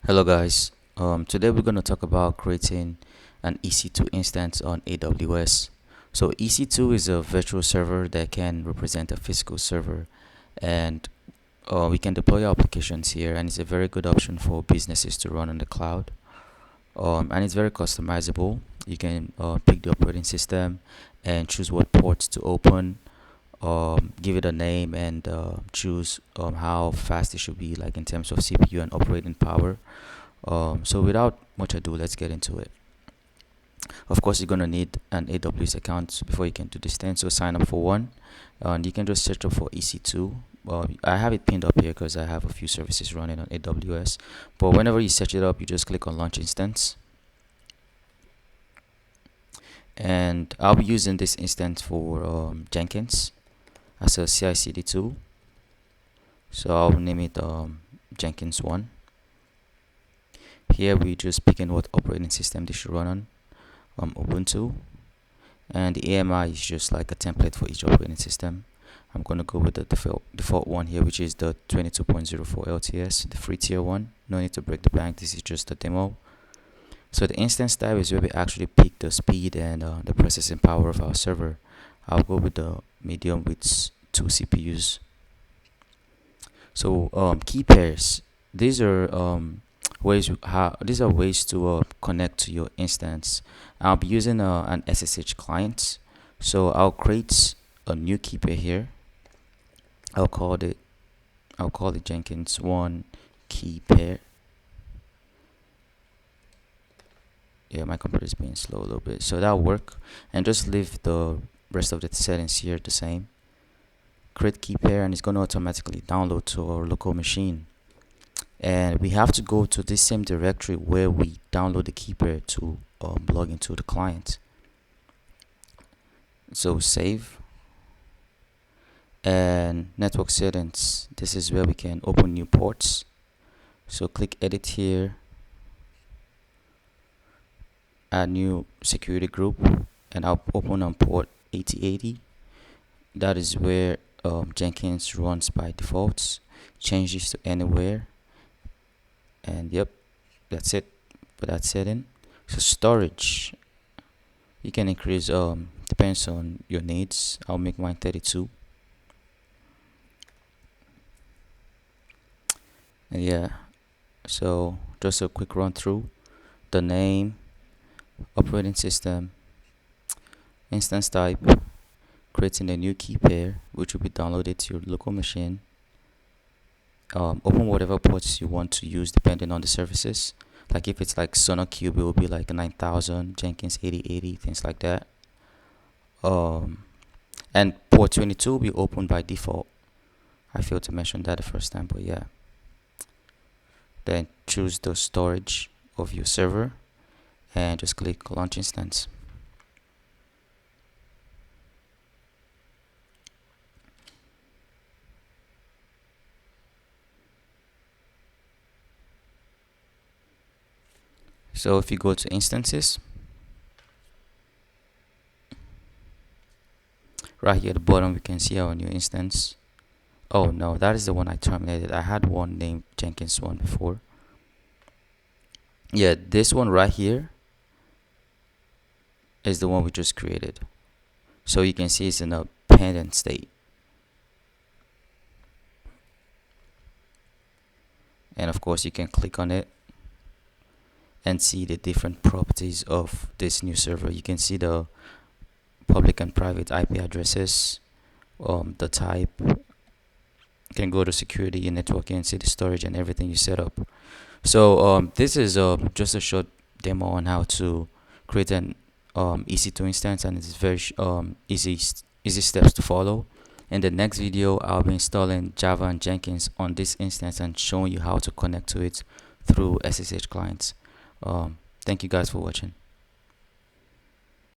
Hello guys, today we're going to talk about creating an EC2 instance on AWS. So EC2 is a virtual server that can represent a physical server, and we can deploy our applications here, and it's a very good option for businesses to run on the cloud. And it's very customizable. You can pick the operating system and choose what ports to open, give it a name, and choose how fast it should be, like in terms of CPU and operating power. So without much ado, let's get into it. Of course, you're gonna need an AWS account before you can do this thing. So sign up for one, and you can just search up for EC2. I have it pinned up here because I have a few services running on AWS. But whenever you search it up, you just click on Launch Instance. And I'll be using this instance for Jenkins as a CI/CD tool. So I'll name it Jenkins 1. Here we just picking what operating system this should run on, Ubuntu, and the AMI is just like a template for each operating system. I'm going to go with the default one here, which is the 22.04 LTS, the free tier one. No need to break the bank, this is just a demo. So the instance type is where we actually pick the speed and the processing power of our server. I'll go with the medium with 2 CPUs. So key pairs, these are ways to connect to your instance. I'll be using an SSH client, so I'll create a new key pair here. I'll call it Jenkins 1 key pair. Yeah, my computer is being slow a little bit, so that'll work. And just leave the rest of the settings here the same. Create key pair, and it's going to automatically download to our local machine. And we have to go to this same directory where we download the key pair to log into the client. So save, and network settings, this is where we can open new ports. So click edit here, add new security group, and I'll open on port 8080. That is where Jenkins runs by default. Change this to anywhere, and yep, that's it for that setting. So storage, you can increase, depends on your needs. I'll make mine 32. And yeah, so just a quick run through: the name, operating system, instance type, creating a new key pair which will be downloaded to your local machine. Open whatever ports you want to use depending on the services. Like if it's like SonarQube, it will be like 9000, Jenkins 8080, things like that. And port 22 will be opened by default. I failed to mention that the first time, but yeah. Then choose the storage of your server and just click Launch Instance. So if you go to instances, right here at the bottom we can see our new instance. Oh no, that is the one I terminated. I had one named Jenkins 1 before. Yeah, this one right here is the one we just created. So you can see it's in a pending state. And of course you can click on it and see the different properties of this new server. You can see the public and private IP addresses, the type. You can go to security and networking and see the storage and everything you set up. So this is just a short demo on how to create an EC2 instance, and it's very easy steps to follow. In the next video, I'll be installing Java and Jenkins on this instance and showing you how to connect to it through SSH clients. Thank you guys for watching.